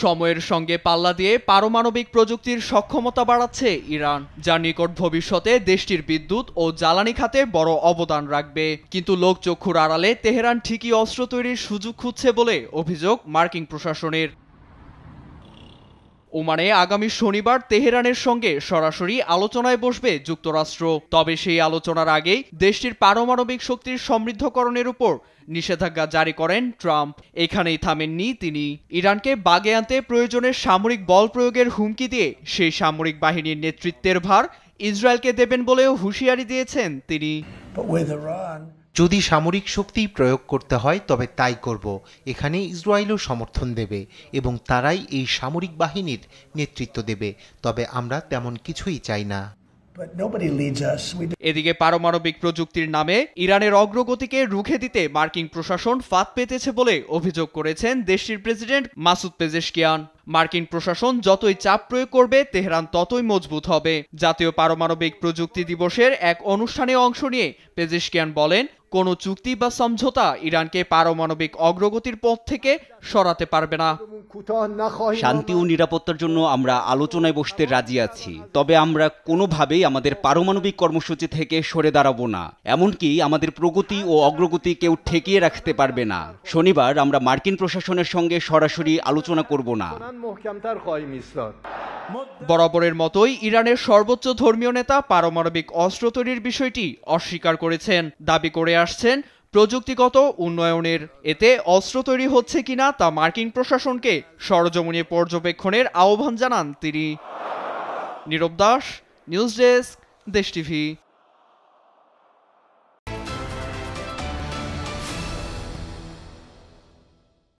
সময়ের সঙ্গে পাল্লা দিয়ে পারমাণবিক প্রযুক্তির সক্ষমতা বাড়াচ্ছে ইরান, যা নিকট ভবিষ্যতে দেশটির বিদ্যুৎ ও জ্বালানি খাতে বড় অবদান রাখবে। কিন্তু লোকচক্ষুর আড়ালে তেহরান ঠিকই অস্ত্র তৈরির সুযোগ খুঁজছে বলে অভিযোগ মার্কিন প্রশাসনের। ওমানে আগামী শনিবার তেহরানের সঙ্গে সরাসরি আলোচনায় বসবে যুক্তরাষ্ট্র। তবে সেই আলোচনার আগেই দেশটির পারমাণবিক শক্তির সমৃদ্ধকরণের উপর নিষেধাজ্ঞা জারি করেন ট্রাম্প। এখানেই থামেননি তিনি। ইরানকে বাগে আনতে প্রয়োজনে সামরিক বল প্রয়োগের হুমকি দিয়ে সেই সামরিক বাহিনীর নেতৃত্বের ভার ইসরায়েলকে দেবেন বলেও হুঁশিয়ারি দিয়েছেন তিনি। যদি সামরিক শক্তি প্রয়োগ করতে হয় তবে তাই করব। এখানে ইসরায়েলও সমর্থন দেবে এবং তারাই এই সামরিক বাহিনীর নেতৃত্ব দেবে। তবে আমরা তেমন কিছুই চাই না। এদিকে পারমাণবিক প্রযুক্তির নামে ইরানের অগ্রগতিকে রুখে দিতে মার্কিন প্রশাসন ফাঁদ পেতেছে বলে অভিযোগ করেছেন দেশটির প্রেসিডেন্ট মাসুদ পেজেশকিয়ান। মার্কিন প্রশাসন যতই চাপ প্রয়োগ করবে তেহরান ততই মজবুত হবে। জাতীয় পারমাণবিক প্রযুক্তি দিবসের এক অনুষ্ঠানে অংশ নিয়ে পেজেশকিয়ান বলেন, কোনো চুক্তি বা সমঝোতা ইরানকে পারমাণবিক অগ্রগতির পথ থেকে সরাতে পারবে না। শান্তি ও নিরাপত্তার জন্য আমরা আলোচনায় বসতে রাজি আছি, তবে আমরা কোনোভাবেই আমাদের পারমাণবিক কর্মসূচি থেকে সরে দাঁড়াবো না। এমনকি আমাদের প্রগতি ও অগ্রগতি কেউ ঠেকিয়ে রাখতে পারবে না। শনিবার আমরা মার্কিন প্রশাসনের সঙ্গে সরাসরি আলোচনা করব না। বরাবরের মতোই ইরানের সর্বোচ্চ ধর্মীয় নেতা পারমাণবিক অস্ত্র তৈরির বিষয়টি অস্বীকার করেছেন, দাবি করে আসছেন প্রযুক্তিগত উন্নয়নের। এতে অস্ত্র তৈরি হচ্ছে কিনা তা মার্কিন প্রশাসনকে সরজমিনে পর্যবেক্ষণের আহ্বান জানান তিনি। নীরব দাস, নিউজ ডেস্ক, দেশ টিভি।